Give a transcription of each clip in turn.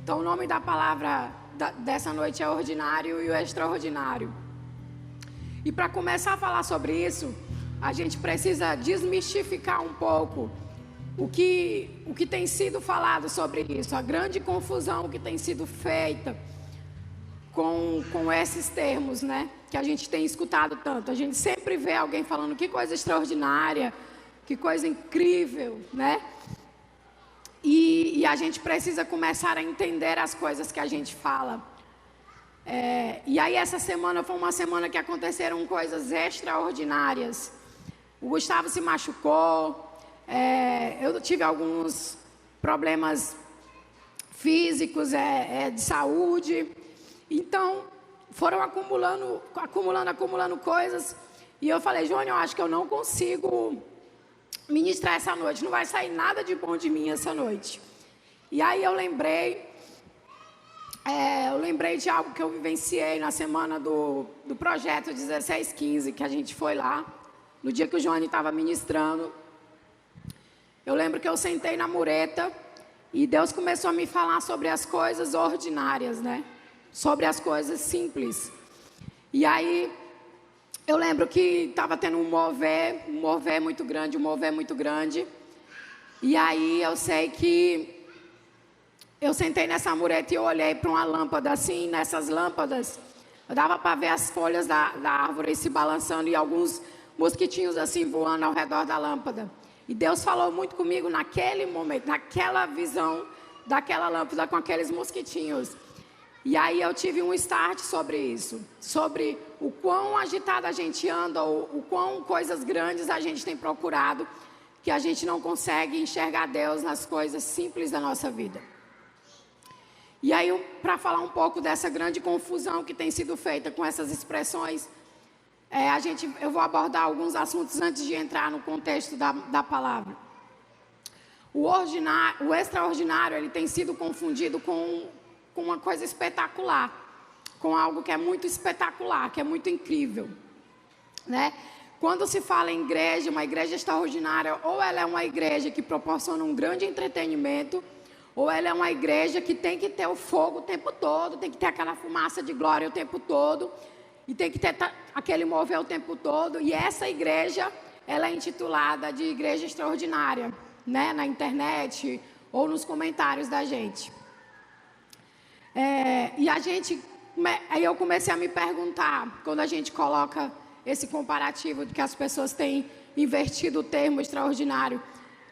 Então, o nome da palavra dessa noite é ordinário e o extraordinário. E para começar a falar sobre isso, a gente precisa desmistificar um pouco o que tem sido falado sobre isso, a grande confusão que tem sido feita com esses termos, né? Que a gente tem escutado tanto. A gente sempre vê alguém falando que coisa extraordinária, que coisa incrível, né? E a gente precisa começar a entender as coisas que a gente fala. E aí essa semana foi uma semana que aconteceram coisas extraordinárias. O Gustavo se machucou, eu tive alguns problemas físicos, de saúde. Então, foram acumulando coisas. E eu falei, Jônia, eu acho que eu não consigo ministrar essa noite. Não vai sair nada de bom de mim essa noite. E aí eu lembrei de algo que eu vivenciei na semana do projeto 1615, que a gente foi lá, no dia que o Johnny estava ministrando. Eu lembro que eu sentei na mureta e Deus começou a me falar sobre as coisas ordinárias, né? Sobre as coisas simples. E aí, eu lembro que estava tendo um mover muito grande. E aí, eu sei que eu sentei nessa mureta e eu olhei para uma lâmpada assim, nessas lâmpadas, dava para ver as folhas da árvore se balançando e alguns mosquitinhos assim voando ao redor da lâmpada. E Deus falou muito comigo naquele momento, naquela visão daquela lâmpada com aqueles mosquitinhos. E aí eu tive um start sobre isso, sobre o quão agitada a gente anda, o quão coisas grandes a gente tem procurado, que a gente não consegue enxergar Deus nas coisas simples da nossa vida. E aí, para falar um pouco dessa grande confusão que tem sido feita com essas expressões, eu vou abordar alguns assuntos antes de entrar no contexto da palavra. O extraordinário, ele tem sido confundido com uma coisa espetacular, com algo que é muito espetacular, que é muito incrível, né? Quando se fala em igreja, uma igreja extraordinária, ou ela é uma igreja que proporciona um grande entretenimento, ou ela é uma igreja que tem que ter o fogo o tempo todo, tem que ter aquela fumaça de glória o tempo todo, e tem que ter aquele mover o tempo todo. E essa igreja, ela é intitulada de igreja extraordinária, né? Na internet ou nos comentários da gente. Aí eu comecei a me perguntar, quando a gente coloca esse comparativo de que as pessoas têm invertido o termo extraordinário,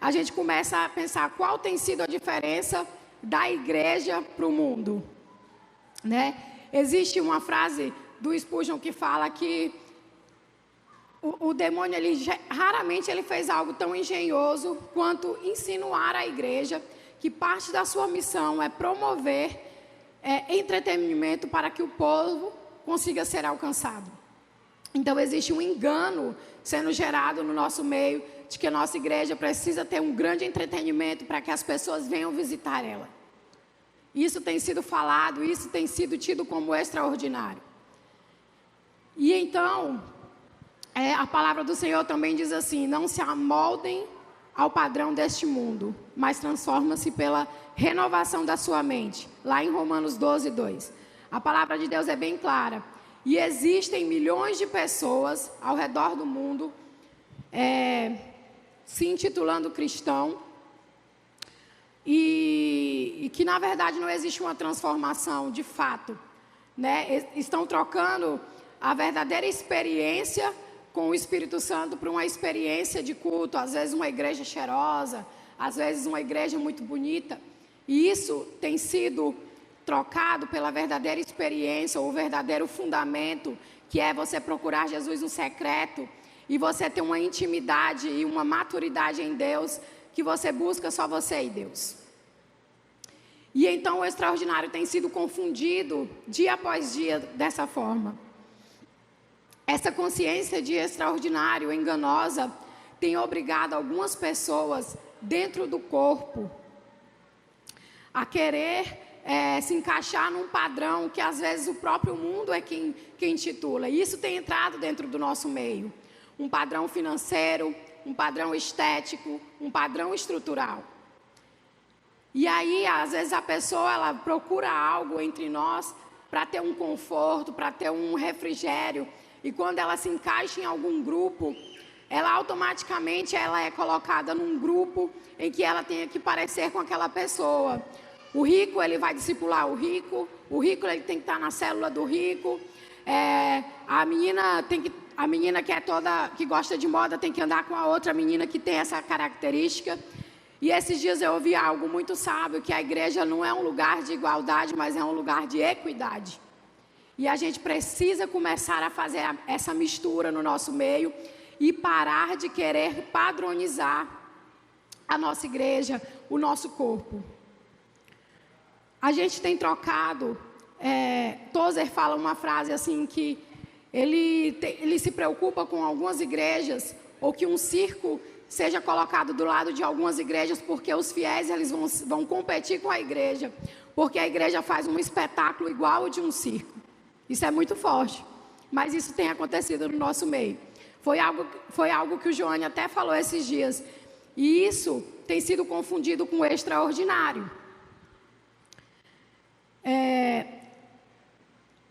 a gente começa a pensar qual tem sido a diferença da igreja para o mundo, né? Existe uma frase do Spurgeon que fala que o demônio, raramente ele fez algo tão engenhoso quanto insinuar à igreja que parte da sua missão é promover entretenimento para que o povo consiga ser alcançado. Então existe um engano sendo gerado no nosso meio de que a nossa igreja precisa ter um grande entretenimento para que as pessoas venham visitar ela. Isso tem sido falado, isso tem sido tido como extraordinário. E então, a palavra do Senhor também diz assim: não se amoldem ao padrão deste mundo, mas transforma-se pela renovação da sua mente. Lá em Romanos 12, 2. A palavra de Deus é bem clara. E existem milhões de pessoas ao redor do mundo se intitulando cristão e que na verdade não existe uma transformação de fato, né? Estão trocando a verdadeira experiência com o Espírito Santo para uma experiência de culto, às vezes uma igreja cheirosa, às vezes uma igreja muito bonita, e isso tem sido trocado pela verdadeira experiência, ou o verdadeiro fundamento, que é você procurar Jesus no secreto, e você ter uma intimidade e uma maturidade em Deus, que você busca só você e Deus. E então o extraordinário tem sido confundido dia após dia dessa forma. Essa consciência de extraordinário, enganosa, tem obrigado algumas pessoas dentro do corpo a querer se encaixar num padrão que às vezes o próprio mundo é quem intitula. E isso tem entrado dentro do nosso meio. Um padrão financeiro, um padrão estético, um padrão estrutural. E aí, às vezes, a pessoa ela procura algo entre nós para ter um conforto, para ter um refrigério. E quando ela se encaixa em algum grupo, ela automaticamente ela é colocada num grupo em que ela tenha que parecer com aquela pessoa. O rico, ele vai discipular o rico ele tem que estar na célula do rico. A menina que gosta de moda tem que andar com a outra menina que tem essa característica. E esses dias eu ouvi algo muito sábio, que a igreja não é um lugar de igualdade, mas é um lugar de equidade. E a gente precisa começar a fazer essa mistura no nosso meio e parar de querer padronizar a nossa igreja, o nosso corpo. A gente tem trocado, Tozer fala uma frase assim que ele se preocupa com algumas igrejas, ou que um circo seja colocado do lado de algumas igrejas, porque os fiéis eles vão competir com a igreja, porque a igreja faz um espetáculo igual ao de um circo. Isso é muito forte, mas isso tem acontecido no nosso meio. Foi algo que o Joane até falou esses dias, e isso tem sido confundido com o extraordinário.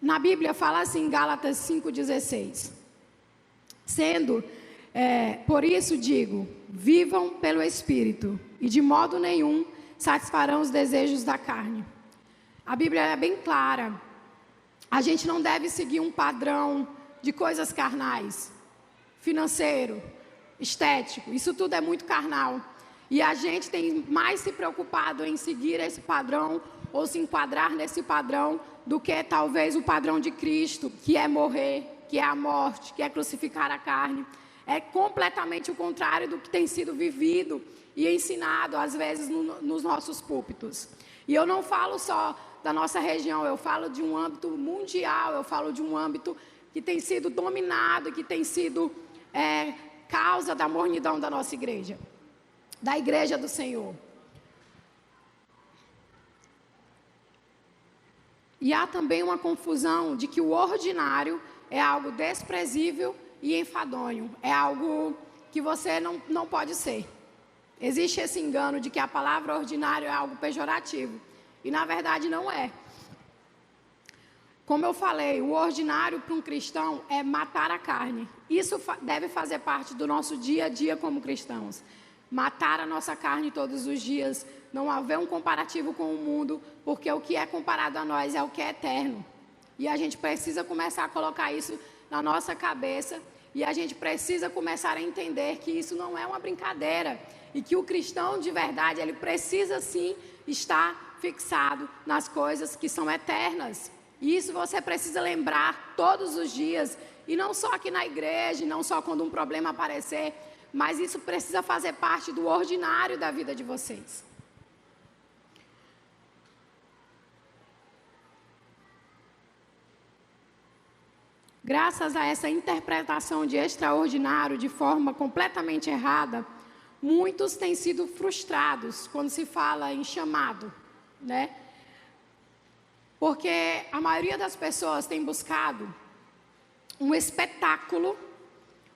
Na Bíblia fala assim, Gálatas 5,16. Por isso digo, vivam pelo Espírito, e de modo nenhum satisfarão os desejos da carne. A Bíblia é bem clara. A gente não deve seguir um padrão de coisas carnais, financeiro, estético. Isso tudo é muito carnal. E a gente tem mais se preocupado em seguir esse padrão ou se enquadrar nesse padrão do que talvez o padrão de Cristo, que é morrer, que é a morte, que é crucificar a carne. É completamente o contrário do que tem sido vivido e ensinado, às vezes, nos nossos púlpitos. E eu não falo só da nossa região, eu falo de um âmbito mundial, eu falo de um âmbito que tem sido dominado, que tem sido causa da mornidão da nossa igreja, da igreja do Senhor. E há também uma confusão de que o ordinário é algo desprezível e enfadonho, é algo que você não pode ser. Existe esse engano de que a palavra ordinário é algo pejorativo, e na verdade não é. Como eu falei, o ordinário para um cristão é matar a carne. Isso deve fazer parte do nosso dia a dia como cristãos. Matar a nossa carne todos os dias, não haver um comparativo com o mundo, porque o que é comparado a nós é o que é eterno. E a gente precisa começar a colocar isso na nossa cabeça, e a gente precisa começar a entender que isso não é uma brincadeira, e que o cristão de verdade, ele precisa sim estar fixado nas coisas que são eternas. E isso você precisa lembrar todos os dias, e não só aqui na igreja, não só quando um problema aparecer, mas isso precisa fazer parte do ordinário da vida de vocês. Graças a essa interpretação de extraordinário de forma completamente errada, muitos têm sido frustrados quando se fala em chamado, né? Porque a maioria das pessoas tem buscado um espetáculo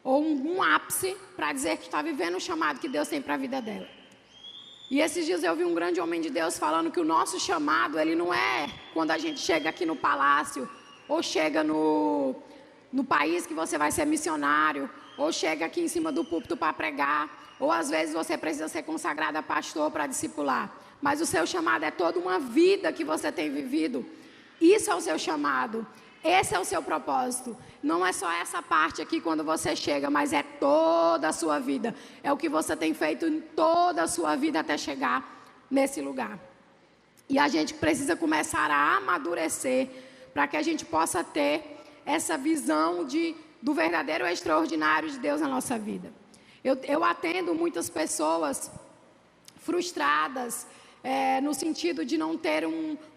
ou um ápice para dizer que está vivendo o chamado que Deus tem para a vida dela. E esses dias eu vi um grande homem de Deus falando que o nosso chamado, ele não é quando a gente chega aqui no palácio, ou chega no país que você vai ser missionário, ou chega aqui em cima do púlpito para pregar, ou às vezes você precisa ser consagrado a pastor para discipular. Mas o seu chamado é toda uma vida que você tem vivido. Isso é o seu chamado. Esse é o seu propósito. Não é só essa parte aqui quando você chega, mas é toda a sua vida. É o que você tem feito em toda a sua vida até chegar nesse lugar. E a gente precisa começar a amadurecer para que a gente possa ter essa visão do verdadeiro extraordinário de Deus na nossa vida. Eu atendo muitas pessoas frustradas, no sentido de não ter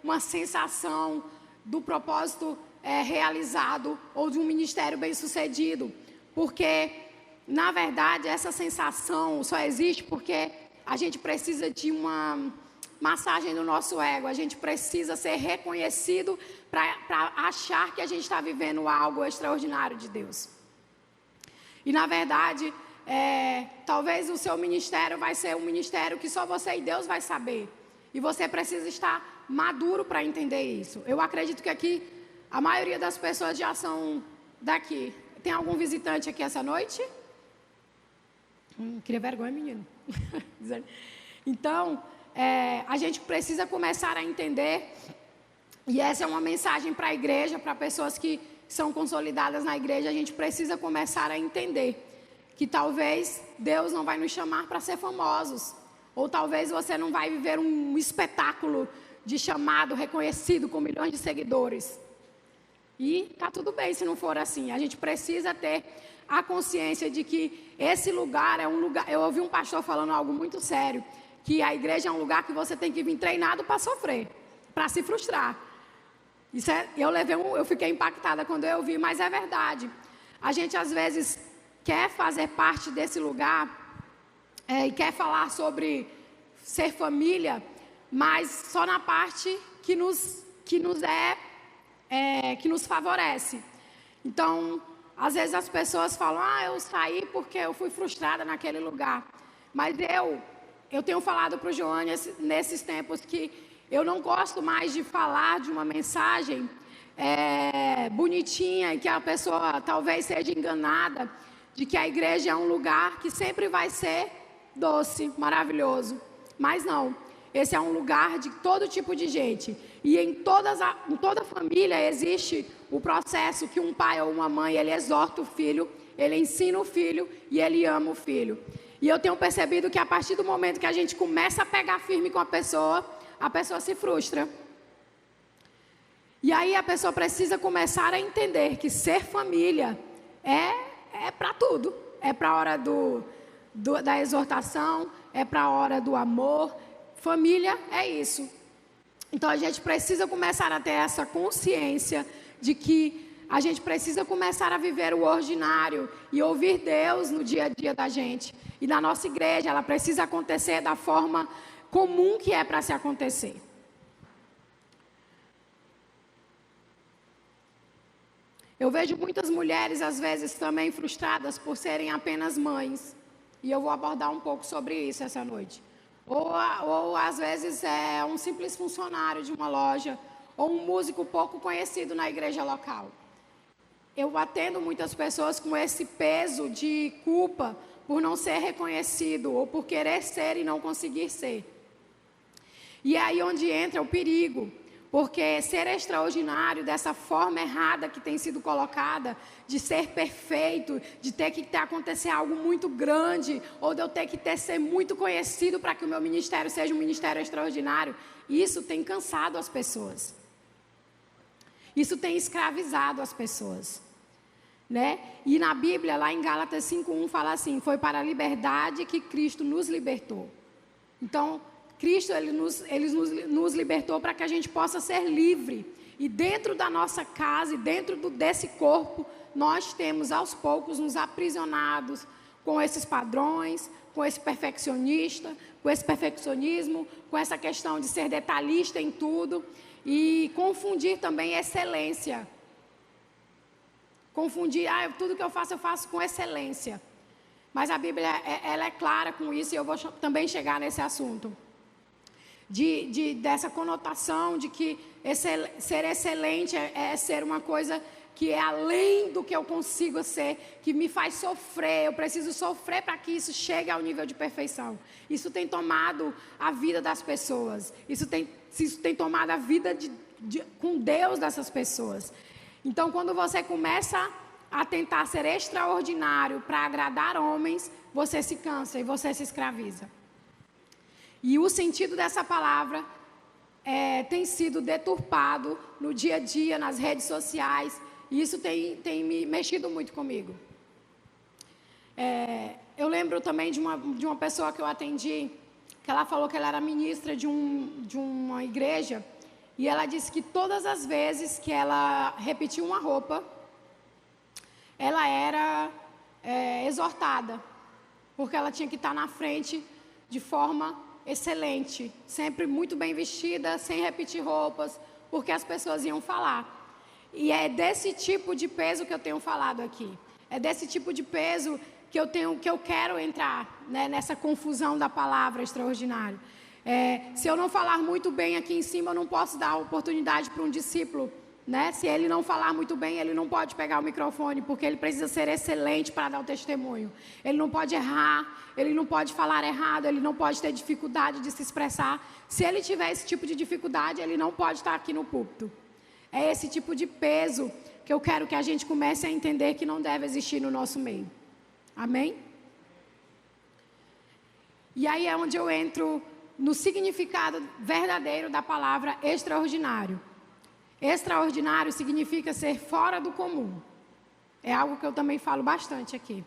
uma sensação do propósito realizado ou de um ministério bem-sucedido, porque, na verdade, essa sensação só existe porque a gente precisa de uma massagem no nosso ego, a gente precisa ser reconhecido para achar que a gente está vivendo algo extraordinário de Deus. E, na verdade, talvez o seu ministério vai ser um ministério que só você e Deus vai saber. E você precisa estar maduro para entender isso. Eu acredito que aqui a maioria das pessoas já são daqui. Tem algum visitante aqui essa noite? Cria vergonha, menino. Então, a gente precisa começar a entender, e essa é uma mensagem para a igreja, para pessoas que são consolidadas na igreja. A gente precisa começar a entender que talvez Deus não vai nos chamar para ser famosos, ou talvez você não vai viver um espetáculo de chamado reconhecido com milhões de seguidores. E tá tudo bem se não for assim. A gente precisa ter a consciência de que esse lugar é um lugar... Eu ouvi um pastor falando algo muito sério, que a igreja é um lugar que você tem que vir treinado para sofrer, para se frustrar. Isso eu fiquei impactada quando eu ouvi, mas é verdade. A gente às vezes quer fazer parte desse lugar e quer falar sobre ser família, mas só na parte que nos favorece. Então, às vezes as pessoas falam: eu saí porque eu fui frustrada naquele lugar. Mas eu tenho falado para o Joane nesses tempos que eu não gosto mais de falar de uma mensagem bonitinha e que a pessoa talvez seja enganada de que a igreja é um lugar que sempre vai ser doce, maravilhoso. Mas não. Esse é um lugar de todo tipo de gente. E em toda família existe o processo que um pai ou uma mãe, ele exorta o filho, ele ensina o filho e ele ama o filho. E eu tenho percebido que a partir do momento que a gente começa a pegar firme com a pessoa se frustra. E aí a pessoa precisa começar a entender que ser família é para tudo. É para a hora da exortação, é para a hora do amor. Família é isso. Então a gente precisa começar a ter essa consciência de que a gente precisa começar a viver o ordinário e ouvir Deus no dia a dia da gente. E na nossa igreja ela precisa acontecer da forma comum que é para se acontecer. Eu vejo muitas mulheres às vezes também frustradas por serem apenas mães. E eu vou abordar um pouco sobre isso essa noite. Ou às vezes é um simples funcionário de uma loja, ou um músico pouco conhecido na igreja local. Eu atendo muitas pessoas com esse peso de culpa por não ser reconhecido, ou por querer ser e não conseguir ser. E é aí onde entra o perigo, porque ser extraordinário dessa forma errada que tem sido colocada, de ser perfeito, de ter que acontecer algo muito grande, ou de eu ter que ser muito conhecido para que o meu ministério seja um ministério extraordinário, isso tem cansado as pessoas. Isso tem escravizado as pessoas. Né? E na Bíblia, lá em Gálatas 5:1, fala assim: foi para a liberdade que Cristo nos libertou. Então, Cristo ele nos libertou para que a gente possa ser livre. E dentro da nossa casa e dentro desse corpo, nós temos aos poucos nos aprisionados com esses padrões, com esse perfeccionismo, com essa questão de ser detalhista em tudo e confundir também excelência. Confundir, tudo que eu faço com excelência. Mas a Bíblia ela é clara com isso, e eu vou também chegar nesse assunto. Dessa conotação de que ser excelente é ser uma coisa que é além do que eu consigo ser, que me faz sofrer. Eu preciso sofrer para que isso chegue ao nível de perfeição. Isso tem tomado a vida das pessoas. Isso tem tomado a vida com Deus dessas pessoas. Então, quando você começa a tentar ser extraordinário para agradar homens, você se cansa e você se escraviza. E o sentido dessa palavra tem sido deturpado no dia a dia, nas redes sociais, e isso tem me mexido muito comigo. Eu lembro também de uma pessoa que eu atendi, que ela falou que ela era ministra de uma igreja, e ela disse que todas as vezes que ela repetia uma roupa, ela era exortada, porque ela tinha que estar na frente de forma excelente, sempre muito bem vestida, sem repetir roupas, porque as pessoas iam falar. E é desse tipo de peso que eu tenho falado aqui. É desse tipo de peso que eu quero entrar, né, nessa confusão da palavra extraordinário. Se eu não falar muito bem aqui em cima, eu não posso dar oportunidade para um discípulo, né? Se ele não falar muito bem, ele não pode pegar o microfone, porque ele precisa ser excelente para dar o testemunho. Ele não pode errar, ele não pode falar errado, ele não pode ter dificuldade de se expressar. Se ele tiver esse tipo de dificuldade, ele não pode estar aqui no púlpito. É esse tipo de peso que eu quero que a gente comece a entender que não deve existir no nosso meio. Amém? E aí é onde eu entro no significado verdadeiro da palavra extraordinário. Extraordinário significa ser fora do comum. É algo que eu também falo bastante aqui.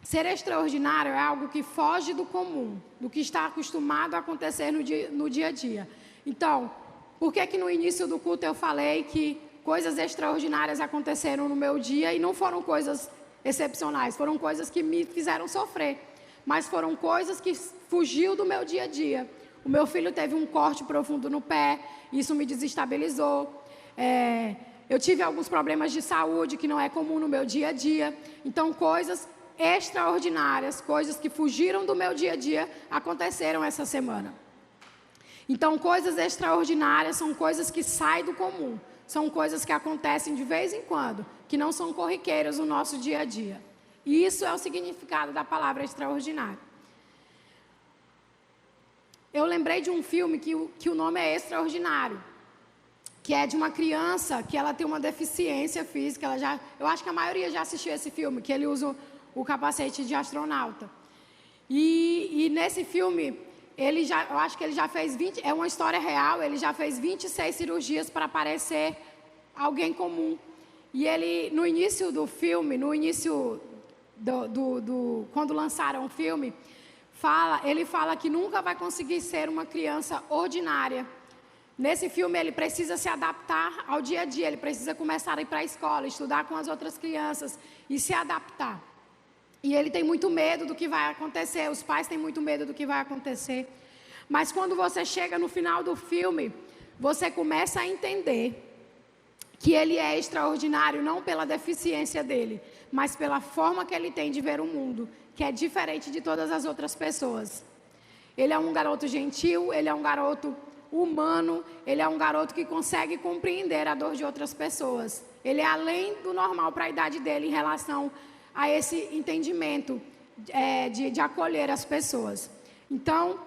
Ser extraordinário é algo que foge do comum, do que está acostumado a acontecer no dia a dia. Então, por que no início do culto eu falei que coisas extraordinárias aconteceram no meu dia e não foram coisas excepcionais, foram coisas que me fizeram sofrer, mas foram coisas que fugiu do meu dia a dia. O meu filho teve um corte profundo no pé, isso me desestabilizou. Eu tive alguns problemas de saúde que não é comum no meu dia a dia. Então, coisas extraordinárias, coisas que fugiram do meu dia a dia, aconteceram essa semana. Então, coisas extraordinárias são coisas que saem do comum. São coisas que acontecem de vez em quando, que não são corriqueiras no nosso dia a dia. E isso é o significado da palavra extraordinário. Eu lembrei de um filme que o nome é Extraordinário, que é de uma criança que ela tem uma deficiência física. Eu acho que a maioria já assistiu esse filme, que ele usa o capacete de astronauta. E nesse filme, eu acho que ele já fez 20, é uma história real, ele já fez 26 cirurgias para parecer alguém comum. E ele, no início do filme, quando lançaram o filme, ele fala que nunca vai conseguir ser uma criança ordinária. Nesse filme, ele precisa se adaptar ao dia a dia, ele precisa começar a ir para a escola, estudar com as outras crianças e se adaptar. E ele tem muito medo do que vai acontecer, os pais têm muito medo do que vai acontecer. Mas quando você chega no final do filme, você começa a entender que ele é extraordinário não pela deficiência dele, mas pela forma que ele tem de ver o mundo, que é diferente de todas as outras pessoas. Ele é um garoto gentil, ele é um garoto humano, ele é um garoto que consegue compreender a dor de outras pessoas. Ele é além do normal para a idade dele em relação a esse entendimento de acolher as pessoas. Então,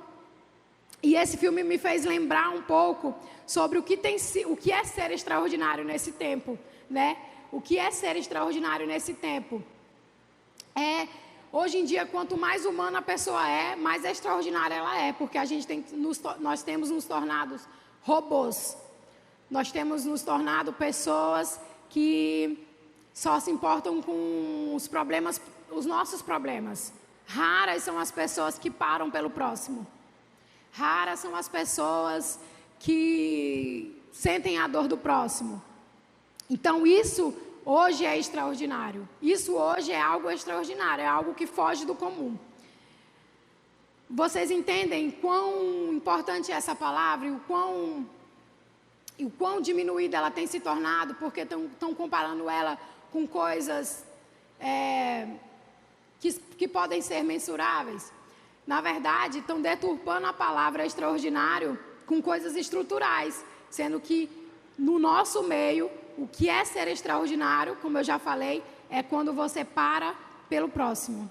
e esse filme me fez lembrar um pouco sobre o que é ser extraordinário nesse tempo, né? O que é ser extraordinário nesse tempo? Hoje em dia, quanto mais humana a pessoa é, mais extraordinária ela é, porque nós temos nos tornado robôs. Nós temos nos tornado pessoas que só se importam com os nossos problemas. Raras são as pessoas que param pelo próximo. Raras são as pessoas que sentem a dor do próximo. Então, isso hoje é extraordinário. Isso hoje é algo extraordinário, é algo que foge do comum. Vocês entendem quão importante é essa palavra e o quão diminuída ela tem se tornado, porque estão comparando ela com coisas que podem ser mensuráveis. Na verdade, estão deturpando a palavra extraordinário com coisas estruturais, sendo que no nosso meio, o que é ser extraordinário, como eu já falei, é quando você para pelo próximo.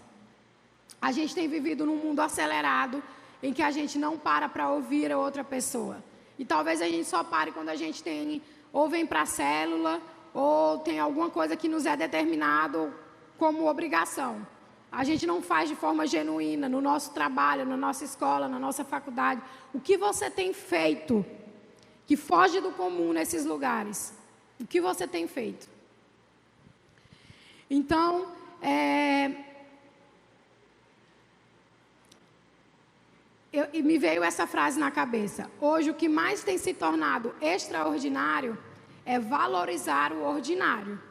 A gente tem vivido num mundo acelerado, em que a gente não para ouvir a outra pessoa. E talvez a gente só pare quando a gente ou vem para a célula, ou tem alguma coisa que nos é determinado como obrigação. A gente não faz de forma genuína no nosso trabalho, na nossa escola, na nossa faculdade. O que você tem feito que foge do comum nesses lugares? O que você tem feito? Então, me veio essa frase na cabeça. Hoje, o que mais tem se tornado extraordinário é valorizar o ordinário.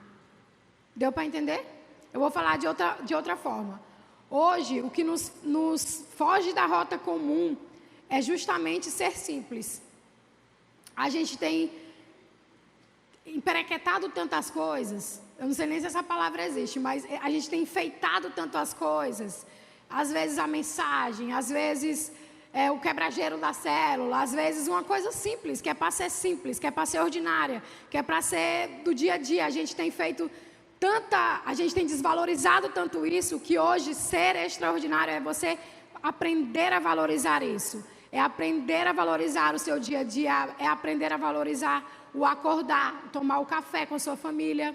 Deu para entender? Eu vou falar de outra forma. Hoje, o que nos foge da rota comum é justamente ser simples. A gente tem emperequetado tantas coisas, eu não sei nem se essa palavra existe, mas a gente tem enfeitado tanto as coisas, às vezes a mensagem, às vezes o quebra-gelo da célula, às vezes uma coisa simples, que é para ser simples, que é para ser ordinária, que é para ser do dia a dia. A gente tem feito a gente tem desvalorizado tanto isso, que hoje ser extraordinário é você aprender a valorizar isso. É aprender a valorizar o seu dia a dia, é aprender a valorizar o acordar, tomar o café com sua família.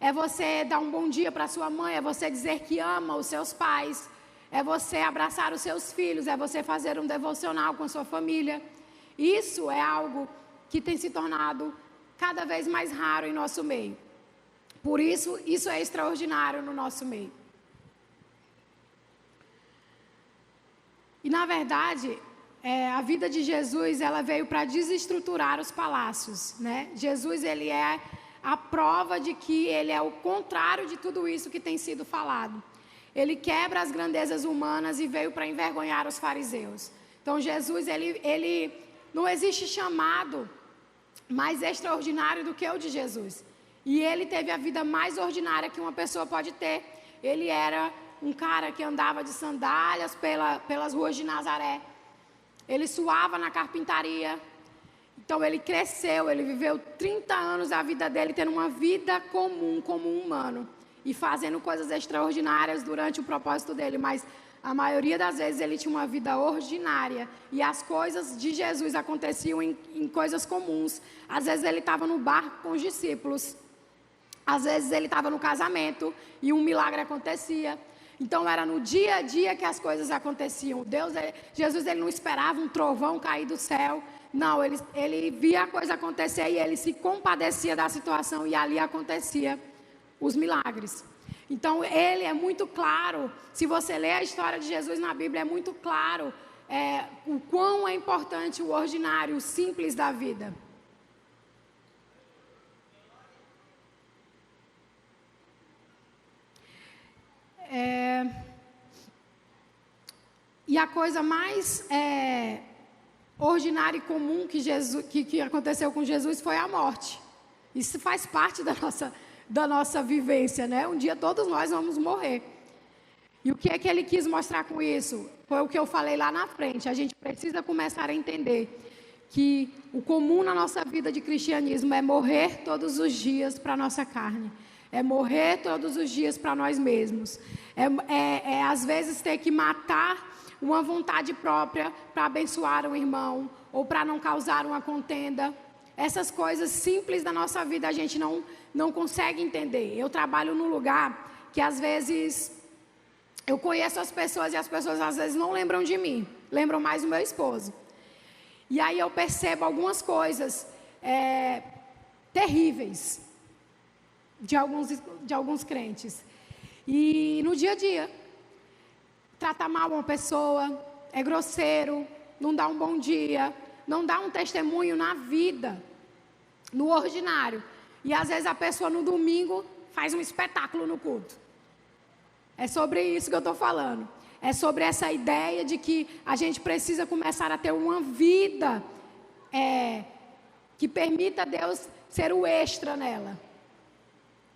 É você dar um bom dia para sua mãe, é você dizer que ama os seus pais, é você abraçar os seus filhos, é você fazer um devocional com a sua família. Isso é algo que tem se tornado cada vez mais raro em nosso meio. Por isso, isso é extraordinário no nosso meio. E, na verdade, a vida de Jesus, ela veio para desestruturar os palácios, né? Jesus, ele é a prova de que ele é o contrário de tudo isso que tem sido falado. Ele quebra as grandezas humanas e veio para envergonhar os fariseus. Então, Jesus, ele não existe chamado mais extraordinário do que o de Jesus. E ele teve a vida mais ordinária que uma pessoa pode ter. Ele era um cara que andava de sandálias pelas ruas de Nazaré. Ele suava na carpintaria. Então ele cresceu, ele viveu 30 anos da vida dele tendo uma vida comum, como um humano. E fazendo coisas extraordinárias durante o propósito dele. Mas a maioria das vezes ele tinha uma vida ordinária. E as coisas de Jesus aconteciam em coisas comuns. Às vezes ele estava no barco com os discípulos. Às vezes ele estava no casamento e um milagre acontecia. Então era no dia a dia que as coisas aconteciam. Jesus ele não esperava um trovão cair do céu. Não, ele via a coisa acontecer e ele se compadecia da situação e ali acontecia os milagres. Então ele é muito claro, se você ler a história de Jesus na Bíblia, é muito claro o quão é importante o ordinário, o simples da vida. E a coisa mais ordinária e comum que aconteceu com Jesus foi a morte. Isso faz parte da nossa vivência, né? Um dia todos nós vamos morrer. E o que é que ele quis mostrar com isso? Foi o que eu falei lá na frente. A gente precisa começar a entender que o comum na nossa vida de cristianismo é morrer todos os dias para a nossa carne. É morrer todos os dias para nós mesmos. Às vezes ter que matar uma vontade própria para abençoar um irmão ou para não causar uma contenda. Essas coisas simples da nossa vida a gente não consegue entender. Eu trabalho num lugar que às vezes eu conheço as pessoas e as pessoas às vezes não lembram de mim. Lembram mais do meu esposo. E aí eu percebo algumas coisas terríveis de alguns crentes. E no dia a dia, trata mal uma pessoa, é grosseiro, não dá um bom dia, não dá um testemunho na vida, no ordinário. E às vezes a pessoa no domingo faz um espetáculo no culto. É sobre isso que eu estou falando. É sobre essa ideia de que a gente precisa começar a ter uma vida que permita Deus ser o extra nela.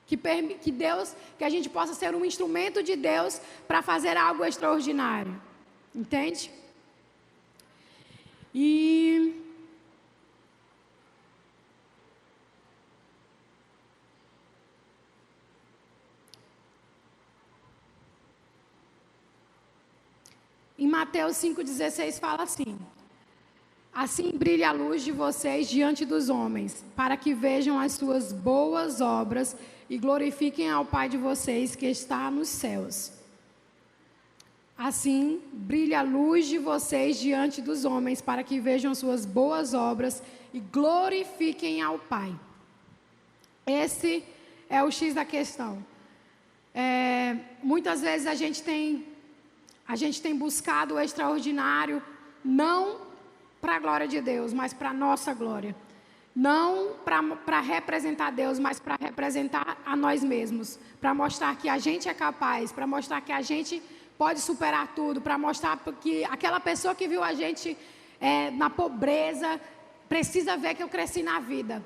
Que a gente possa ser um instrumento de Deus para fazer algo extraordinário. Entende? E em Mateus 5,16 fala assim: assim brilha a luz de vocês diante dos homens, para que vejam as suas boas obras e glorifiquem ao Pai de vocês que está nos céus. Assim brilha a luz de vocês diante dos homens, para que vejam suas boas obras e glorifiquem ao Pai. Esse é o X da questão. Muitas vezes a gente tem buscado o extraordinário, não para a glória de Deus, mas para a nossa glória. Não para representar Deus, mas para representar a nós mesmos. Para mostrar que a gente é capaz, para mostrar que a gente pode superar tudo, para mostrar que aquela pessoa que viu a gente na pobreza, precisa ver que eu cresci na vida.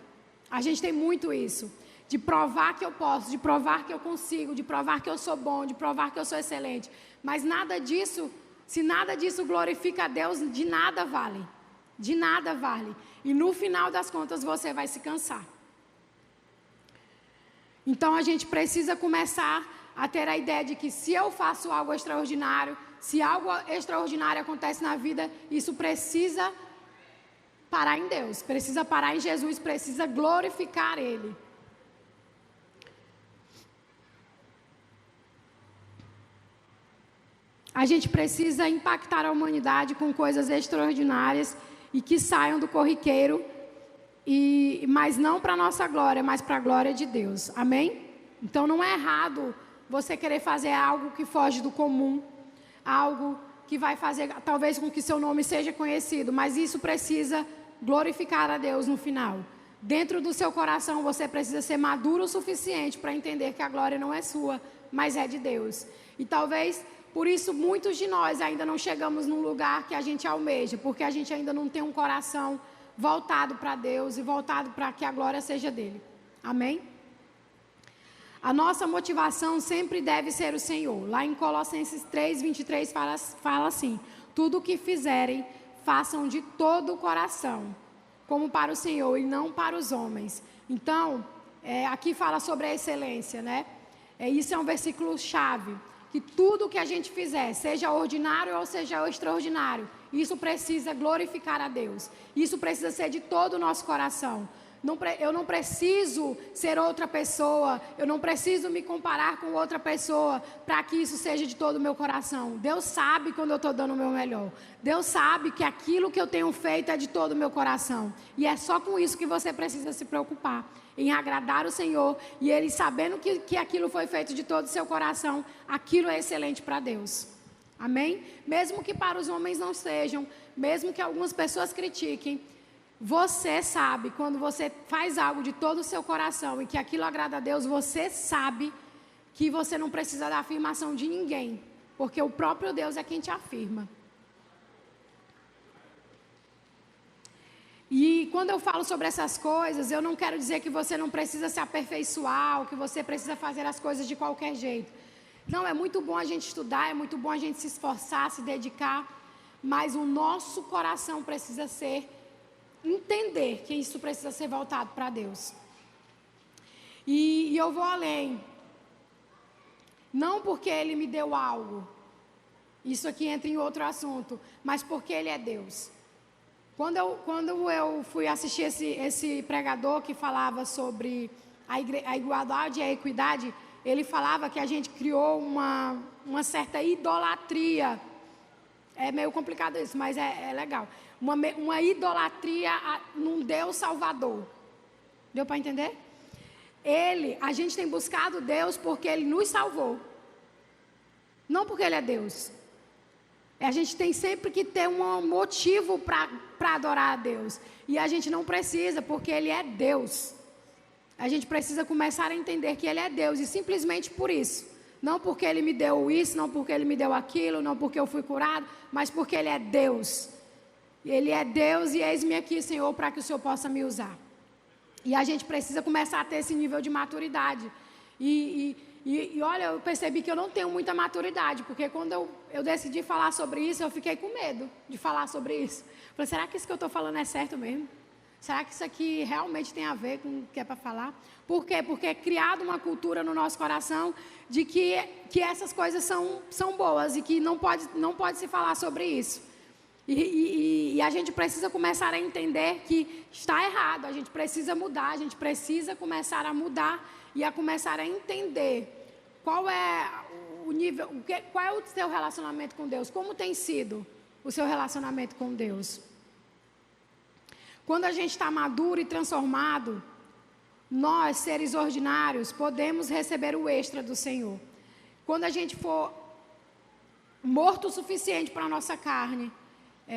A gente tem muito isso. de provar que eu posso, de provar que eu consigo, de provar que eu sou bom, de provar que eu sou excelente. Mas nada disso, se nada disso glorifica a Deus, de nada vale. De nada vale. E no final das contas você vai se cansar. Então a gente precisa começar a ter a ideia de que se eu faço algo extraordinário, se algo extraordinário acontece na vida, isso precisa parar em Deus, precisa parar em Jesus, precisa glorificar Ele. A gente precisa impactar a humanidade com coisas extraordinárias e que saiam do corriqueiro, mas não para a nossa glória, mas para a glória de Deus. Amém? Então não é errado você querer fazer algo que foge do comum, algo que vai fazer talvez com que seu nome seja conhecido, mas isso precisa glorificar a Deus no final. Dentro do seu coração você precisa ser maduro o suficiente para entender que a glória não é sua, mas é de Deus. E talvez por isso muitos de nós ainda não chegamos num lugar que a gente almeja, porque a gente ainda não tem um coração voltado para Deus e voltado para que a glória seja dele. Amém? A nossa motivação sempre deve ser o Senhor. Lá em Colossenses 3:23 fala assim: tudo o que fizerem, façam de todo o coração, como para o Senhor e não para os homens. Então, aqui fala sobre a excelência, né? Isso é um versículo chave. Que tudo que a gente fizer, seja ordinário ou seja extraordinário, isso precisa glorificar a Deus. Isso precisa ser de todo o nosso coração. Eu não preciso ser outra pessoa, eu não preciso me comparar com outra pessoa para que isso seja de todo o meu coração. Deus sabe quando eu estou dando o meu melhor. Deus sabe que aquilo que eu tenho feito é de todo o meu coração. E é só com isso que você precisa se preocupar, em agradar o Senhor, e Ele sabendo que aquilo foi feito de todo o seu coração, aquilo é excelente para Deus. Amém? Mesmo que para os homens não sejam, mesmo que algumas pessoas critiquem, você sabe, quando você faz algo de todo o seu coração e que aquilo agrada a Deus, você sabe que você não precisa da afirmação de ninguém, porque o próprio Deus é quem te afirma. E quando eu falo sobre essas coisas, eu não quero dizer que você não precisa se aperfeiçoar, ou que você precisa fazer as coisas de qualquer jeito. Não, é muito bom a gente estudar, é muito bom a gente se esforçar, se dedicar, mas o nosso coração precisa entender que isso precisa ser voltado para Deus. E eu vou além. Não porque Ele me deu algo, isso aqui entra em outro assunto, mas porque Ele é Deus. Quando eu fui assistir esse pregador que falava sobre a igualdade e a equidade, ele falava que a gente criou uma certa idolatria. É meio complicado isso, mas é legal. Uma idolatria num Deus Salvador. Deu para entender? A gente tem buscado Deus porque Ele nos salvou. Não porque Ele é Deus. A gente tem sempre que ter um motivo para adorar a Deus. E a gente não precisa, porque Ele é Deus. A gente precisa começar a entender que Ele é Deus. E simplesmente por isso. Não porque Ele me deu isso, não porque Ele me deu aquilo, não porque eu fui curado, mas porque Ele é Deus. Ele é Deus e eis-me aqui, Senhor, para que o Senhor possa me usar. E a gente precisa começar a ter esse nível de maturidade. E olha, eu percebi que eu não tenho muita maturidade, porque quando eu decidi falar sobre isso, eu fiquei com medo de falar sobre isso. Falei, será que isso que eu estou falando é certo mesmo? Será que isso aqui realmente tem a ver com o que é para falar? Por quê? Porque é criada uma cultura no nosso coração de que essas coisas são boas e que não pode se falar sobre isso. E a gente precisa começar a entender que está errado, a gente precisa mudar, a gente precisa começar a mudar e a começar a entender qual é o nível, qual é o seu relacionamento com Deus, como tem sido o seu relacionamento com Deus. Quando a gente está maduro e transformado, nós, seres ordinários, podemos receber o extra do Senhor. Quando a gente for morto o suficiente para a nossa carne,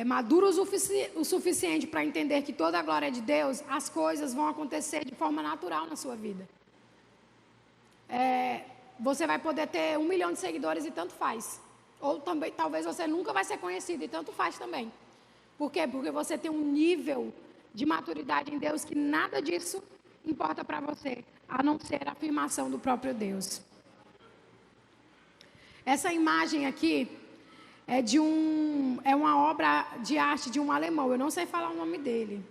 maduro o suficiente para entender que toda a glória é de Deus, as coisas vão acontecer de forma natural na sua vida. Você vai poder ter 1 milhão de seguidores e tanto faz. Ou também, talvez você nunca vai ser conhecido e tanto faz também. Por quê? Porque você tem um nível de maturidade em Deus que nada disso importa para você, a não ser a afirmação do próprio Deus. Essa imagem aqui é uma obra de arte de um alemão. Eu não sei falar o nome dele.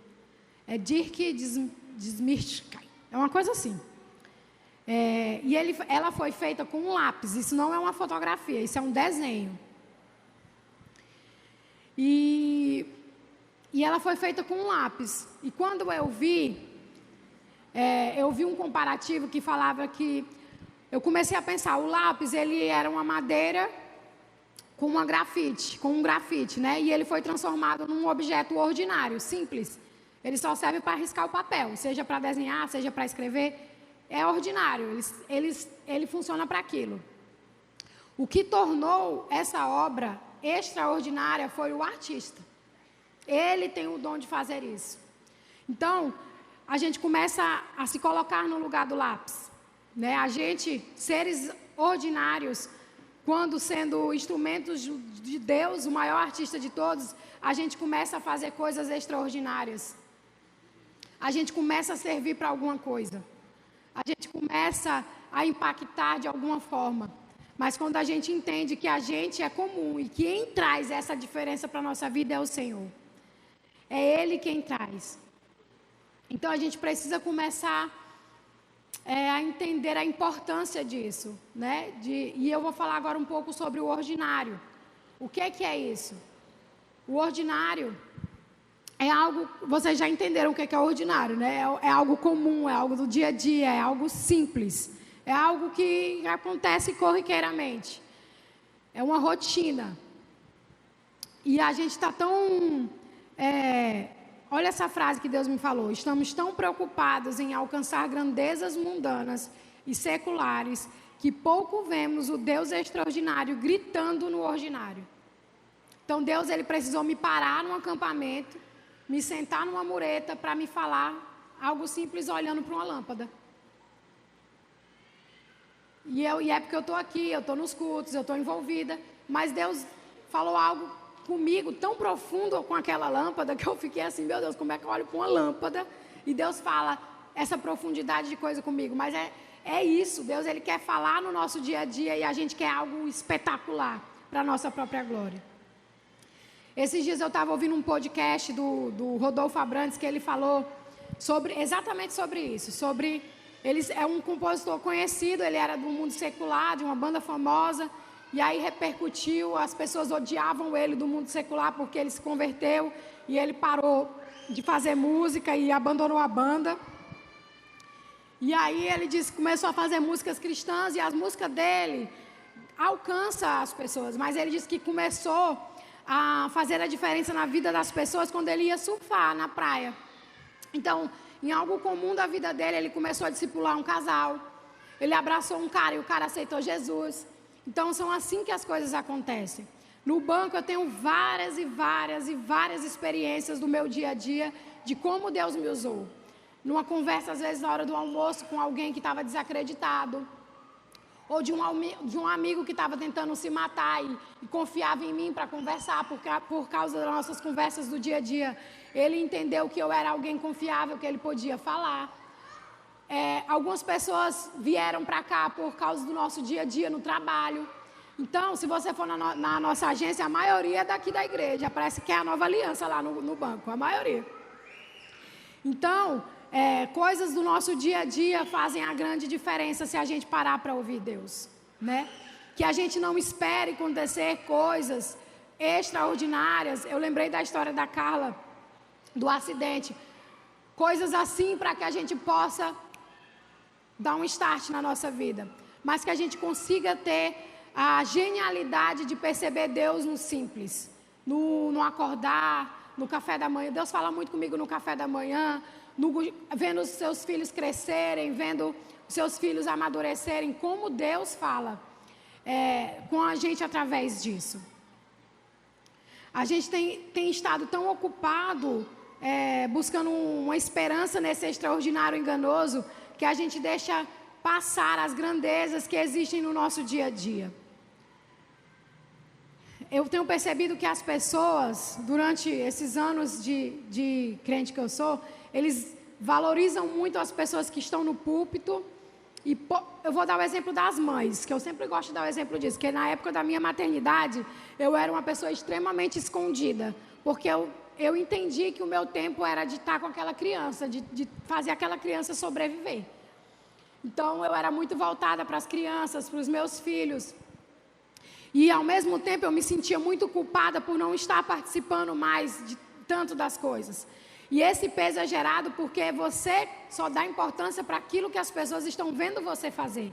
É Dirk Desmirschkai. É uma coisa assim. E ela foi feita com um lápis. Isso não é uma fotografia, isso é um desenho. E ela foi feita com um lápis. E quando eu vi um comparativo que falava que... Eu comecei a pensar, o lápis, ele era uma madeira com um grafite, né? E ele foi transformado num objeto ordinário, simples. Ele só serve para riscar o papel, seja para desenhar, seja para escrever. É ordinário, ele funciona para aquilo. O que tornou essa obra extraordinária foi o artista. Ele tem o dom de fazer isso. Então, a gente começa a se colocar no lugar do lápis. Né? A gente, seres ordinários, quando sendo instrumentos de Deus, o maior artista de todos, a gente começa a fazer coisas extraordinárias. A gente começa a servir para alguma coisa. A gente começa a impactar de alguma forma. Mas quando a gente entende que a gente é comum e que quem traz essa diferença para a nossa vida é o Senhor. É Ele quem traz. Então a gente precisa começar a entender a importância disso, né? E eu vou falar agora um pouco sobre o ordinário. O que é isso? O ordinário é algo, vocês já entenderam o que é ordinário, né? É algo comum, é algo do dia a dia, é algo simples. É algo que acontece corriqueiramente. É uma rotina. E a gente está tão... olha essa frase que Deus me falou. Estamos tão preocupados em alcançar grandezas mundanas e seculares que pouco vemos o Deus extraordinário gritando no ordinário. Então Deus, ele precisou me parar num acampamento, me sentar numa mureta para me falar algo simples olhando para uma lâmpada. E é porque eu estou aqui, eu estou nos cultos, eu estou envolvida, mas Deus falou algo comigo tão profundo com aquela lâmpada que eu fiquei assim, meu Deus, como é que eu olho para uma lâmpada e Deus fala essa profundidade de coisa comigo? Mas é isso, Deus, ele quer falar no nosso dia a dia e a gente quer algo espetacular para a nossa própria glória. Esses dias eu estava ouvindo um podcast do Rodolfo Abrantes que ele falou exatamente sobre isso, ele é um compositor conhecido, ele era do mundo secular, de uma banda famosa. E aí repercutiu, as pessoas odiavam ele do mundo secular porque ele se converteu e ele parou de fazer música e abandonou a banda. E aí ele disse que começou a fazer músicas cristãs e as músicas dele alcançam as pessoas. Mas ele disse que começou a fazer a diferença na vida das pessoas quando ele ia surfar na praia. Então, em algo comum da vida dele, ele começou a discipular um casal. Ele abraçou um cara e o cara aceitou Jesus. Então, são assim que as coisas acontecem. No banco, eu tenho várias e várias e várias experiências do meu dia a dia de como Deus me usou. Numa conversa, às vezes, na hora do almoço, com alguém que estava desacreditado. Ou de um amigo que estava tentando se matar e confiava em mim para conversar por causa das nossas conversas do dia a dia. Ele entendeu que eu era alguém confiável, que ele podia falar. Algumas pessoas vieram para cá por causa do nosso dia a dia no trabalho. Então, se você for na nossa agência, a maioria é daqui da igreja. Parece que é a Nova Aliança lá no banco, a maioria. Então, coisas do nosso dia a dia fazem a grande diferença se a gente parar para ouvir Deus, né? Que a gente não espere acontecer coisas extraordinárias. Eu lembrei da história da Carla, do acidente. Coisas assim para que a gente possa dar um start na nossa vida. Mas que a gente consiga ter a genialidade de perceber Deus no simples. No acordar, no café da manhã. Deus fala muito comigo no café da manhã. Vendo os seus filhos crescerem, vendo os seus filhos amadurecerem. Como Deus fala com a gente através disso. A gente tem estado tão ocupado buscando uma esperança nesse extraordinário enganoso que a gente deixa passar as grandezas que existem no nosso dia a dia. Eu tenho percebido que as pessoas, durante esses anos de crente que eu sou, eles valorizam muito as pessoas que estão no púlpito. E eu vou dar o exemplo das mães, que eu sempre gosto de dar o exemplo disso, que na época da minha maternidade, eu era uma pessoa extremamente escondida, porque eu entendi que o meu tempo era de estar com aquela criança, de fazer aquela criança sobreviver. Então, eu era muito voltada para as crianças, para os meus filhos. E, ao mesmo tempo, eu me sentia muito culpada por não estar participando mais de tanto das coisas. E esse peso é gerado porque você só dá importância para aquilo que as pessoas estão vendo você fazer.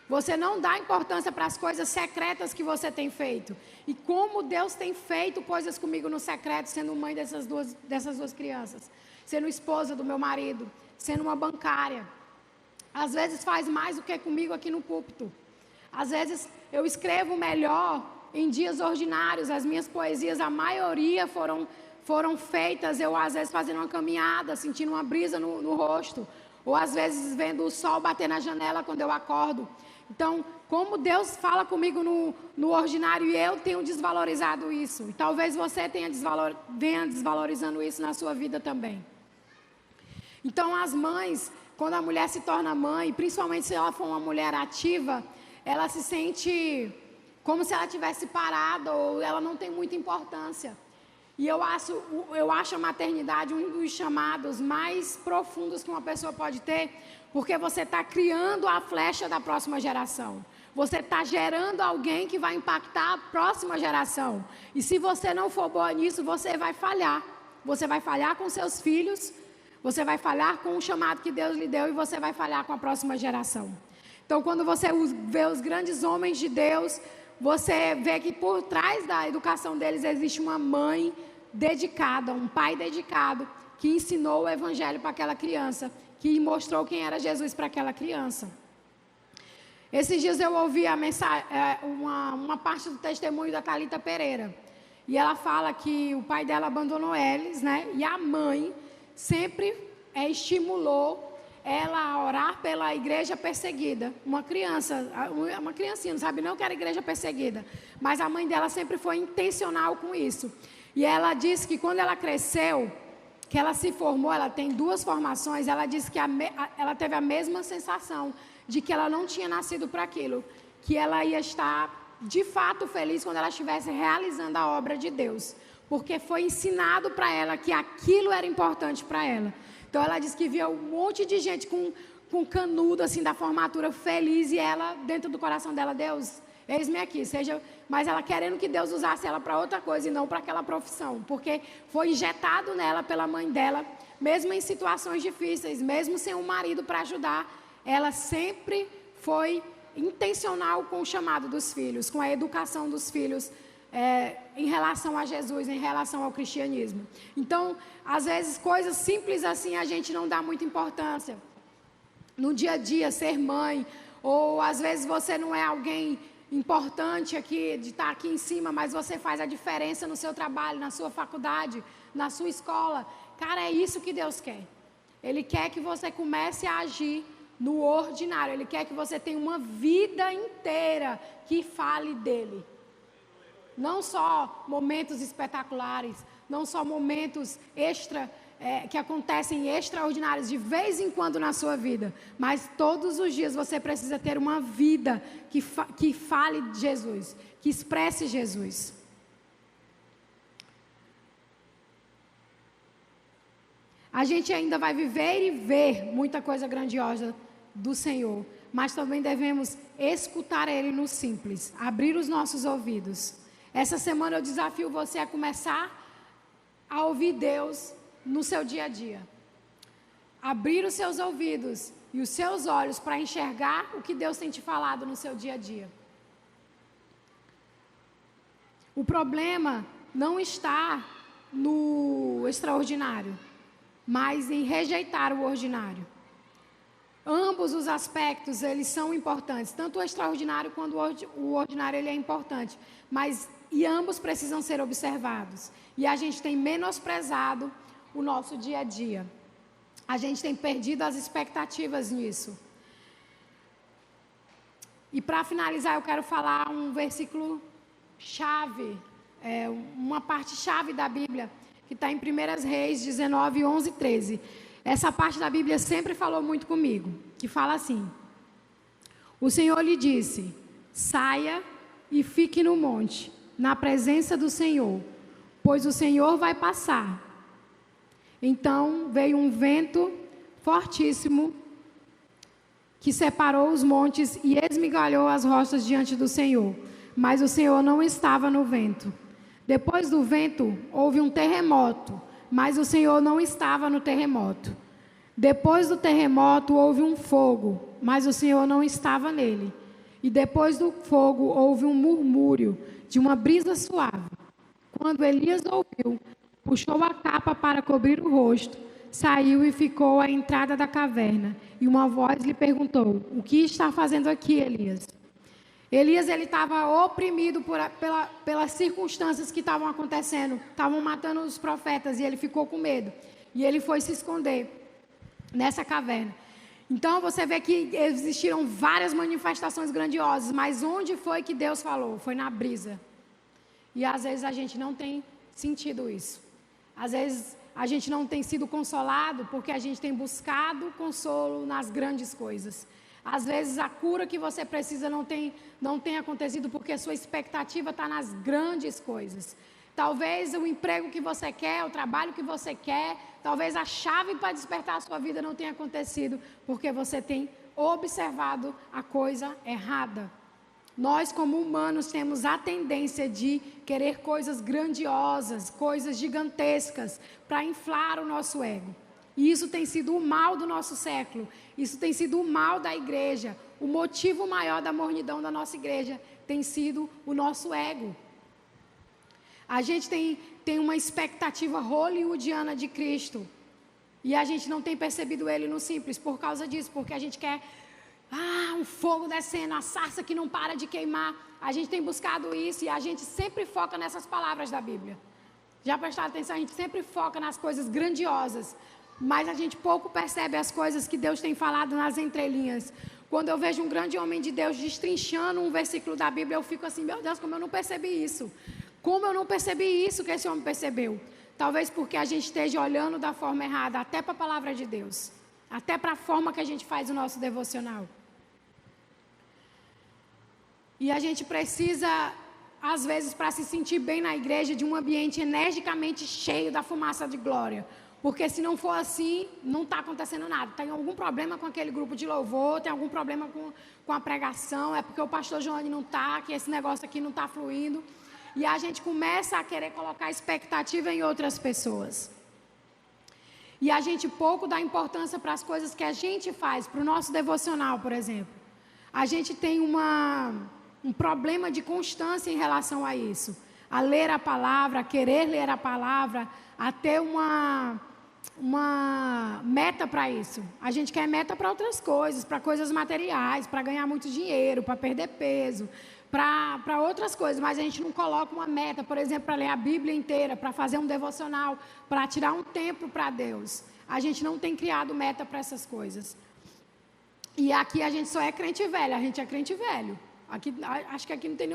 Você não dá importância para as coisas secretas que você tem feito. E como Deus tem feito coisas comigo no secreto, sendo mãe dessas duas crianças, sendo esposa do meu marido, sendo uma bancária. Às vezes faz mais do que comigo aqui no púlpito. Às vezes eu escrevo melhor em dias ordinários. As minhas poesias, a maioria foram feitas, eu às vezes fazendo uma caminhada, sentindo uma brisa no rosto, ou às vezes vendo o sol bater na janela quando eu acordo. Então, como Deus fala comigo no ordinário, e eu tenho desvalorizado isso, e talvez você venha desvalorizando isso na sua vida também. Então, as mães, quando a mulher se torna mãe, principalmente se ela for uma mulher ativa, ela se sente como se ela tivesse parada, ou ela não tem muita importância. E eu acho a maternidade um dos chamados mais profundos que uma pessoa pode ter, porque você está criando a flecha da próxima geração. Você está gerando alguém que vai impactar a próxima geração. E se você não for boa nisso, você vai falhar. Você vai falhar com seus filhos, você vai falhar com o chamado que Deus lhe deu e você vai falhar com a próxima geração. Então, quando você vê os grandes homens de Deus, você vê que por trás da educação deles existe uma mãe dedicada, um pai dedicado, que ensinou o evangelho para aquela criança, que mostrou quem era Jesus para aquela criança. Esses dias eu ouvi uma parte do testemunho da Thalita Pereira. E ela fala que o pai dela abandonou eles, né? E a mãe sempre estimulou ela a orar pela igreja perseguida. Uma criancinha, não sabe não que era igreja perseguida. Mas a mãe dela sempre foi intencional com isso. E ela disse que quando ela cresceu, que ela se formou, ela tem 2 formações, ela disse que ela teve a mesma sensação de que ela não tinha nascido para aquilo. Que ela ia estar, de fato, feliz quando ela estivesse realizando a obra de Deus. Porque foi ensinado para ela que aquilo era importante para ela. Então, ela disse que via um monte de gente com canudo, assim, da formatura feliz, e ela, dentro do coração dela, Deus, eis-me aqui, mas ela querendo que Deus usasse ela para outra coisa e não para aquela profissão, porque foi injetado nela pela mãe dela, mesmo em situações difíceis, mesmo sem um marido para ajudar, ela sempre foi intencional com o chamado dos filhos, com a educação dos filhos, em relação a Jesus, em relação ao cristianismo. Então, às vezes, coisas simples assim a gente não dá muita importância. No dia a dia, ser mãe, ou às vezes você não é alguém importante aqui, de estar aqui em cima, mas você faz a diferença no seu trabalho, na sua faculdade, na sua escola. Cara, é isso que Deus quer. Ele quer que você comece a agir no ordinário. Ele quer que você tenha uma vida inteira que fale dele. Não só momentos espetaculares, não só momentos que acontecem extraordinários de vez em quando na sua vida, mas todos os dias você precisa ter uma vida que fale de Jesus, que expresse Jesus. A gente ainda vai viver e ver muita coisa grandiosa do Senhor, mas também devemos escutar Ele no simples, abrir os nossos ouvidos. Essa semana eu desafio você a começar a ouvir Deus no seu dia a dia. Abrir os seus ouvidos e os seus olhos para enxergar o que Deus tem te falado no seu dia a dia. O problema não está no extraordinário, mas em rejeitar o ordinário. Ambos os aspectos, eles são importantes, tanto o extraordinário quanto o ordinário, ele é importante, e ambos precisam ser observados. E a gente tem menosprezado o nosso dia a dia. A gente tem perdido as expectativas nisso. E para finalizar, eu quero falar um versículo chave, uma parte chave da Bíblia, que está em 1 Reis 19, 11 e 13. Essa parte da Bíblia sempre falou muito comigo, que fala assim: o Senhor lhe disse, saia e fique no monte, na presença do Senhor, pois o Senhor vai passar. Então veio um vento fortíssimo que separou os montes e esmigalhou as rochas diante do Senhor, mas o Senhor não estava no vento. Depois do vento houve um terremoto, mas o Senhor não estava no terremoto. Depois do terremoto houve um fogo, mas o Senhor não estava nele. E depois do fogo houve um murmúrio de uma brisa suave. Quando Elias ouviu, puxou a capa para cobrir o rosto, saiu e ficou à entrada da caverna. E uma voz lhe perguntou: o que está fazendo aqui, Elias? Elias, ele estava oprimido pelas circunstâncias que estavam acontecendo. Estavam matando os profetas e ele ficou com medo. E ele foi se esconder nessa caverna. Então você vê que existiram várias manifestações grandiosas, mas onde foi que Deus falou? Foi na brisa. E às vezes a gente não tem sentido isso. Às vezes a gente não tem sido consolado porque a gente tem buscado consolo nas grandes coisas. Às vezes a cura que você precisa não tem acontecido porque a sua expectativa está nas grandes coisas. Talvez o emprego que você quer, o trabalho que você quer, talvez a chave para despertar a sua vida não tenha acontecido porque você tem observado a coisa errada. Nós, como humanos, temos a tendência de querer coisas grandiosas, coisas gigantescas, para inflar o nosso ego. E isso tem sido o mal do nosso século, isso tem sido o mal da igreja. O motivo maior da mornidão da nossa igreja tem sido o nosso ego. A gente tem uma expectativa hollywoodiana de Cristo. E a gente não tem percebido Ele no simples por causa disso, porque a gente quer um fogo descendo, a sarça que não para de queimar. A gente tem buscado isso e a gente sempre foca nessas palavras da Bíblia. Já prestaram atenção? A gente sempre foca nas coisas grandiosas, mas a gente pouco percebe as coisas que Deus tem falado nas entrelinhas. Quando eu vejo um grande homem de Deus destrinchando um versículo da Bíblia, eu fico assim: meu Deus, como eu não percebi isso? Como eu não percebi isso que esse homem percebeu? Talvez porque a gente esteja olhando da forma errada, até para a palavra de Deus, até para a forma que a gente faz o nosso devocional. E a gente precisa, às vezes, para se sentir bem na igreja, de um ambiente energicamente cheio da fumaça de glória. Porque se não for assim, não está acontecendo nada. Tem algum problema com aquele grupo de louvor, tem algum problema com a pregação, é porque o pastor Joane não está, que esse negócio aqui não está fluindo. E a gente começa a querer colocar expectativa em outras pessoas. E a gente pouco dá importância para as coisas que a gente faz, para o nosso devocional, por exemplo. A gente tem um problema de constância em relação a isso. A ler a palavra, a querer ler a palavra, a ter uma meta para isso. A gente quer meta para outras coisas, para coisas materiais, para ganhar muito dinheiro, para perder peso, para outras coisas, mas a gente não coloca uma meta, por exemplo, para ler a Bíblia inteira, para fazer um devocional, para tirar um tempo para Deus. A gente não tem criado meta para essas coisas. E aqui a gente só é crente velho, a gente é crente velho. Aqui, acho que aqui não tem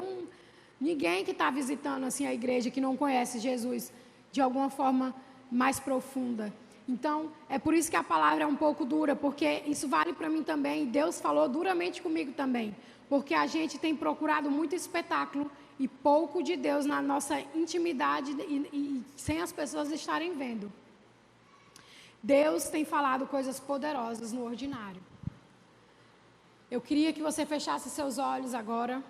ninguém que está visitando assim, a igreja que não conhece Jesus de alguma forma mais profunda. Então, é por isso que a palavra é um pouco dura, porque isso vale para mim também. Deus falou duramente comigo também, porque a gente tem procurado muito espetáculo e pouco de Deus na nossa intimidade e sem as pessoas estarem vendo. Deus tem falado coisas poderosas no ordinário. Eu queria que você fechasse seus olhos agora.